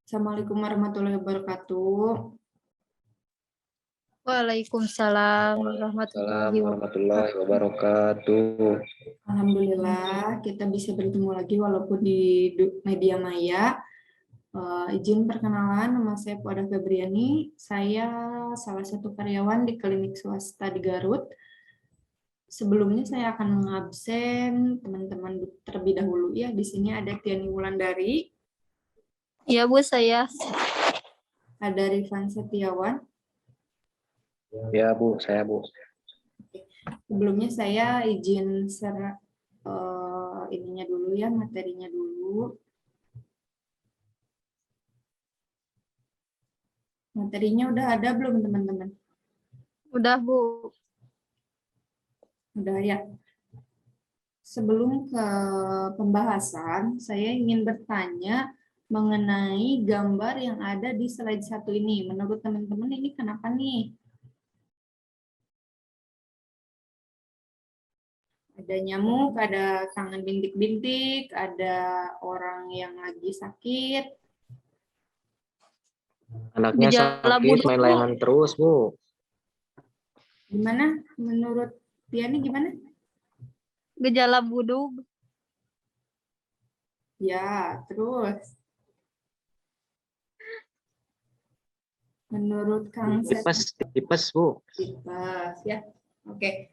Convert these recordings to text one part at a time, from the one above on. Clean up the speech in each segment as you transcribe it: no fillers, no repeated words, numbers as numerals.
Assalamualaikum warahmatullahi wabarakatuh. Waalaikumsalam Waalaikumsalam warahmatullahi warahmatullahi wabarakatuh. wabarakatuh. Alhamdulillah kita bisa bertemu lagi walaupun di media maya. Izin perkenalan, nama saya Puada Febriani. Saya salah satu karyawan di klinik swasta di Garut. Sebelumnya saya akan mengabsen teman-teman terlebih dahulu ya. Di sini ada Tiani Wulandari, Ya Bu, saya ada Rifan Setiawan. Ya Bu, saya Bu. Sebelumnya saya izin ininya dulu ya, materinya dulu. Materinya udah ada belum teman-teman? udah Bu. Udah ya. Sebelum ke pembahasan, saya ingin bertanya mengenai gambar yang ada di slide 1 ini. Menurut teman-teman ini kenapa nih? Ada nyamuk, ada tangan bintik-bintik, ada orang yang lagi sakit. Anaknya Gejala sakit, buduk, main Bu. layangan terus Bu. Gimana? Menurut Tiani gimana? Gejala buduk. Ya, terus. Menurut Kang Tipes Bu. Tipes ya. Oke.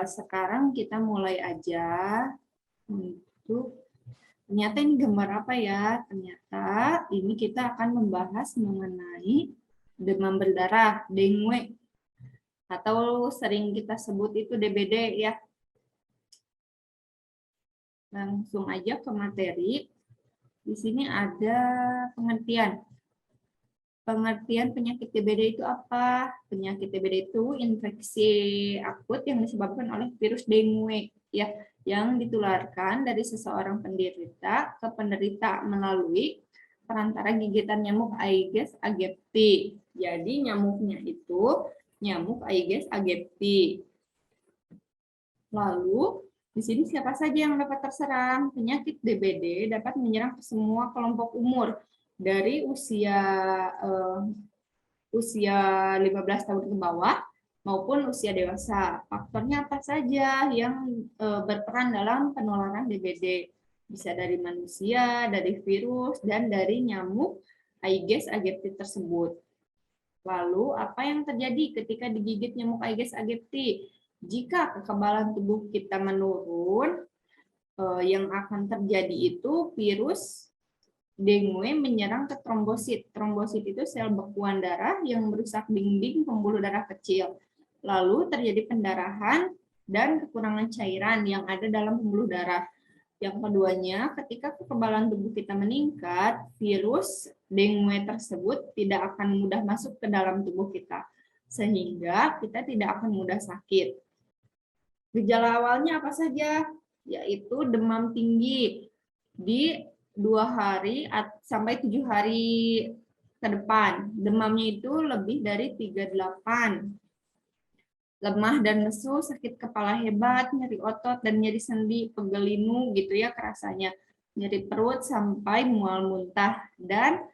Sekarang kita mulai aja untuk ternyata ini gambar apa ya? Ternyata ini kita akan membahas mengenai demam berdarah, dengue, atau sering kita sebut itu DBD ya. Langsung aja ke materi. Di sini ada pengertian. Pengertian penyakit DBD itu apa? Penyakit DBD itu infeksi akut yang disebabkan oleh virus dengue ya, yang ditularkan dari seseorang penderita ke penderita melalui perantara gigitan nyamuk Aedes aegypti. Jadi nyamuknya itu nyamuk Aedes aegypti. Lalu di sini siapa saja yang dapat terserang? Penyakit DBD dapat menyerang ke semua kelompok umur dari usia 15 tahun ke bawah maupun usia dewasa. Faktornya apa saja yang berperan dalam penularan DBD? Bisa dari manusia, dari virus, dan dari nyamuk Aedes aegypti tersebut. Lalu, apa yang terjadi ketika digigit nyamuk Aedes aegypti? Jika kekebalan tubuh kita menurun, yang akan terjadi itu virus dengue menyerang ke trombosit. Trombosit itu sel bekuan darah yang merusak dinding pembuluh darah kecil. Lalu terjadi pendarahan dan kekurangan cairan yang ada dalam pembuluh darah. Yang keduanya, ketika kekebalan tubuh kita meningkat, virus dengue tersebut tidak akan mudah masuk ke dalam tubuh kita, sehingga kita tidak akan mudah sakit. Gejala awalnya apa saja? Yaitu demam tinggi di 2 hari sampai 7 hari ke depan. Demamnya itu lebih dari 38. Lemah dan lesu, sakit kepala hebat, nyeri otot dan nyeri sendi, pegel linu gitu ya kerasanya. Nyeri perut sampai mual muntah, dan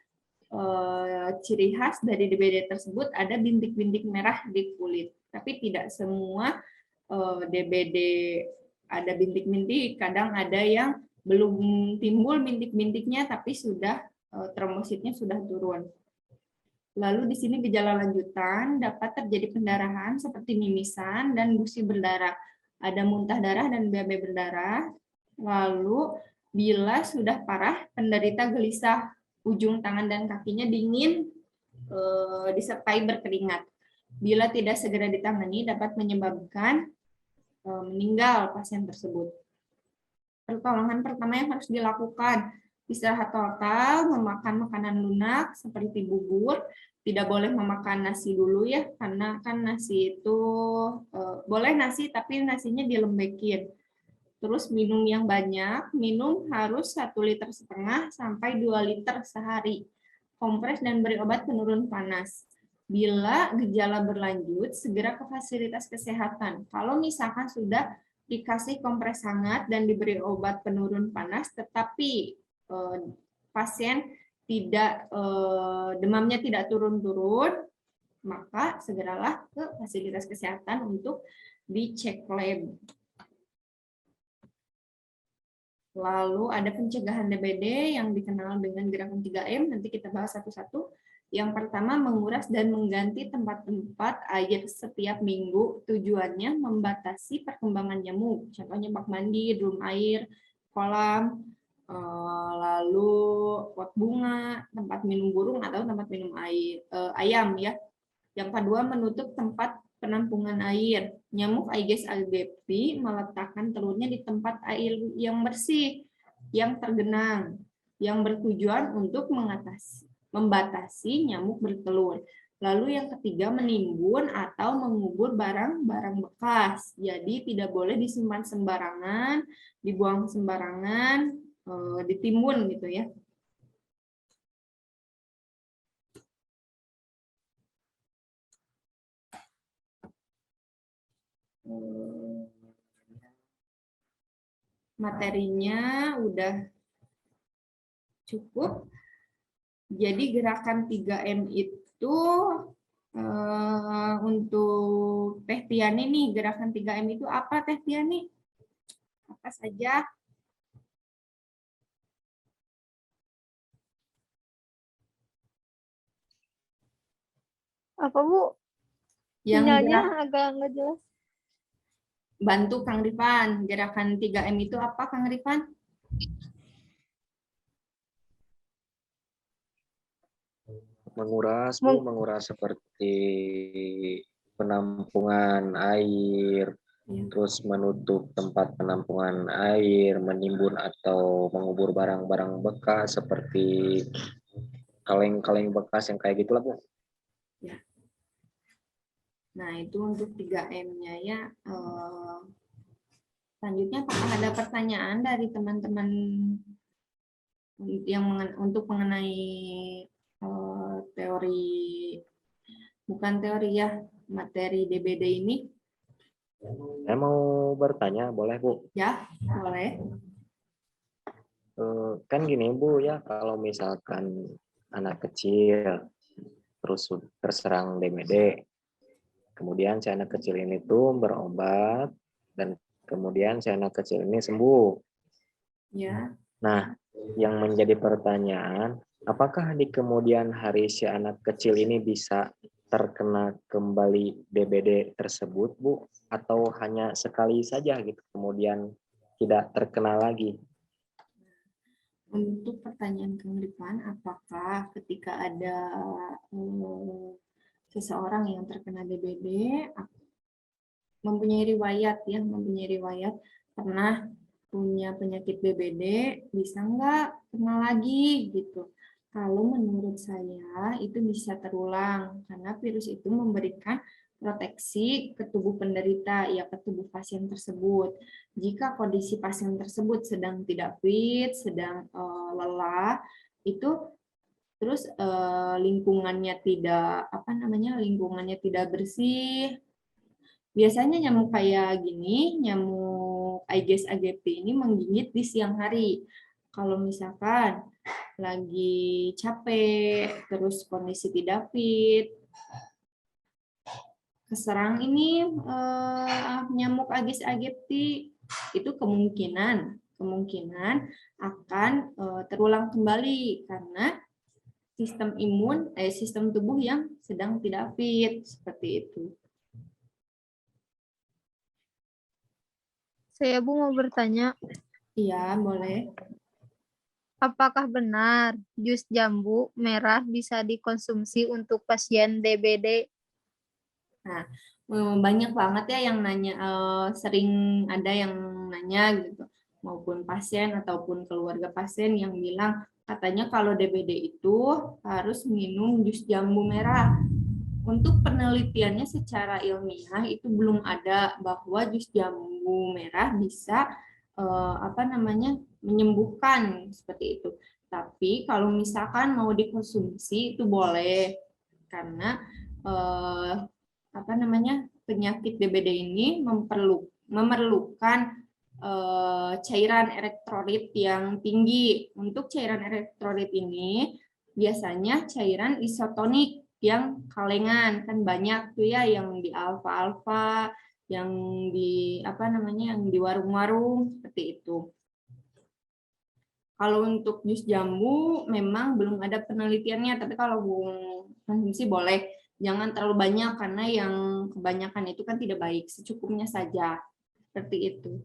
ciri khas dari DBD tersebut ada bintik-bintik merah di kulit. Tapi tidak semua DBD ada bintik-bintik, kadang ada yang belum timbul bintik-bintiknya tapi sudah trombositnya sudah turun. Lalu di sini gejala lanjutan dapat terjadi pendarahan seperti mimisan dan gusi berdarah. Ada muntah darah dan BAB berdarah. Lalu bila sudah parah, penderita gelisah, ujung tangan dan kakinya dingin disertai berkeringat. Bila tidak segera ditangani dapat menyebabkan meninggal pasien tersebut. Pertolongan pertama yang harus dilakukan, istirahat total, memakan makanan lunak seperti bubur, tidak boleh memakan nasi dulu ya, karena kan nasi itu boleh nasi tapi nasinya dilembekin. Terus minum yang banyak, minum harus 1,5 liter sampai 2 liter sehari. Kompres dan beri obat penurun panas. Bila gejala berlanjut, segera ke fasilitas kesehatan. Kalau misalkan sudah dikasih kompres hangat dan diberi obat penurun panas, tetapi pasien demamnya tidak turun-turun, maka segeralah ke fasilitas kesehatan untuk dicek lab. Lalu ada pencegahan DBD yang dikenal dengan gerakan 3M, nanti kita bahas satu-satu. Yang pertama, menguras dan mengganti tempat-tempat air setiap minggu. Tujuannya membatasi perkembangan nyamuk. Contohnya bak mandi, drum air, kolam, lalu pot bunga, tempat minum burung atau tempat minum air, ayam ya. Yang kedua, menutup tempat penampungan air. Nyamuk Aedes aegypti meletakkan telurnya di tempat air yang bersih, yang tergenang, yang bertujuan untuk membatasi nyamuk bertelur. Lalu yang ketiga, menimbun atau mengubur barang-barang bekas. Jadi tidak boleh disimpan sembarangan, dibuang sembarangan, ditimbun gitu ya. Materinya udah cukup. Jadi gerakan 3M itu untuk Teh Tiani nih, gerakan 3M itu apa Teh Tiani? Apa saja? Apa Bu? Yang Sinyalnya agak nggak jelas. bantu Kang Rifan, gerakan 3M itu apa Kang Rifan? Menguras, Bu, menguras seperti penampungan air, terus menutup tempat penampungan air, menimbun atau mengubur barang-barang bekas seperti kaleng-kaleng bekas yang kayak gitulah, Bu. Ya. Nah, itu untuk 3M-nya ya. Selanjutnya, apakah ada pertanyaan dari teman-teman yang untuk mengenai teori, bukan teori ya, materi DBD ini? Saya mau bertanya, boleh, Bu? Ya, boleh. Kan gini, Bu, ya, kalau misalkan anak kecil terus terserang DBD, kemudian si anak kecil ini tuh berobat, dan kemudian si anak kecil ini sembuh. Ya. Nah, yang menjadi pertanyaan, apakah di kemudian hari si anak kecil ini bisa terkena kembali DBD tersebut, Bu? Atau hanya sekali saja gitu, kemudian tidak terkena lagi? Untuk pertanyaan Kang Rifan, apakah ketika ada seseorang yang terkena DBD mempunyai riwayat pernah punya penyakit DBD, bisa nggak kena lagi gitu? Kalau menurut saya itu bisa terulang karena virus itu memberikan proteksi ke tubuh penderita, ya ke tubuh pasien tersebut. Jika kondisi pasien tersebut sedang tidak fit, sedang lelah, itu terus lingkungannya tidak bersih. Biasanya nyamuk kayak gini, nyamuk Aedes aegypti ini menggigit di siang hari. Kalau misalkan lagi capek, terus kondisi tidak fit, keserang ini nyamuk Aedes aegypti, itu kemungkinan akan terulang kembali karena sistem tubuh yang sedang tidak fit, seperti itu. Saya Bu mau bertanya, Iya, boleh. apakah benar jus jambu merah bisa dikonsumsi untuk pasien DBD? Nah, banyak banget ya yang nanya, sering ada yang nanya gitu, maupun pasien ataupun keluarga pasien yang bilang katanya kalau DBD itu harus minum jus jambu merah. Untuk penelitiannya secara ilmiah itu belum ada bahwa jus jambu merah bisa menyembuhkan seperti itu. Tapi kalau misalkan mau dikonsumsi itu boleh karena penyakit DBD ini memerlukan cairan elektrolit yang tinggi. Untuk cairan elektrolit ini biasanya cairan isotonik yang kalengan, kan banyak tuh ya yang di alfa-alfa, yang di apa namanya, yang di warung-warung seperti itu. Kalau untuk jus jambu memang belum ada penelitiannya, tapi kalau konsumsi boleh. Jangan terlalu banyak karena yang kebanyakan itu kan tidak baik, secukupnya saja. Seperti itu.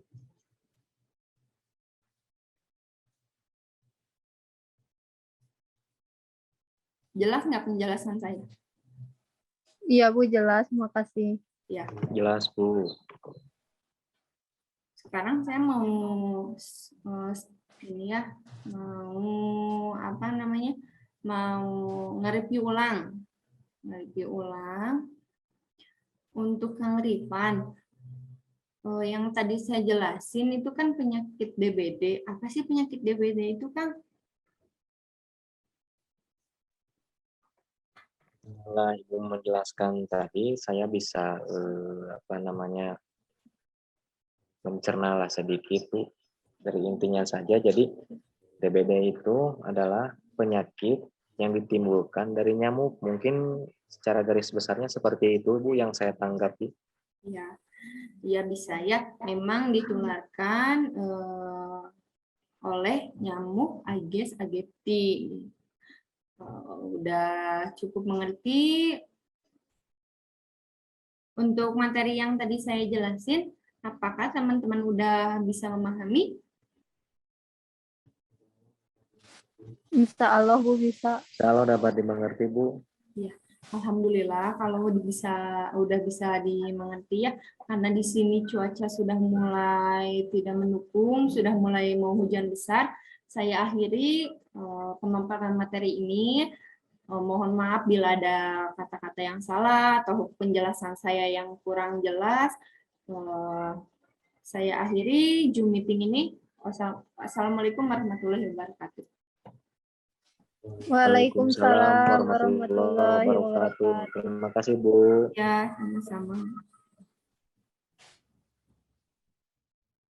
Jelas nggak penjelasan saya? Iya Bu, jelas. Makasih. Ya. Jelas, Bu. Sekarang saya mau ini ya, mau apa namanya? Mau nge-review ulang. Nge-review ulang. Untuk Kang Rifan, yang tadi saya jelasin itu kan penyakit DBD. Apa sih penyakit DBD itu, Kang? Setelah Ibu menjelaskan tadi, saya bisa apa namanya mencerna lah sedikit Bu. Dari intinya saja. Jadi DBD itu adalah penyakit yang ditimbulkan dari nyamuk. Mungkin secara garis besarnya seperti itu Bu yang saya tanggapi. Ya, ya bisa ya. Memang ditularkan oleh nyamuk Aedes aegypti. Udah cukup mengerti. Untuk materi yang tadi saya jelasin, apakah teman-teman udah bisa memahami? Insya Allah Bu bisa. Kalau dapat dimengerti Bu. Ya, alhamdulillah kalau udah bisa dimengerti ya, karena di sini cuaca sudah mulai tidak mendukung, sudah mulai mau hujan besar. Saya akhiri pemaparan materi ini. Mohon maaf bila ada kata-kata yang salah atau penjelasan saya yang kurang jelas. Saya akhiri Zoom meeting ini. Assalamualaikum warahmatullahi wabarakatuh. Waalaikumsalam warahmatullahi wabarakatuh. Terima kasih Bu. Ya, sama-sama.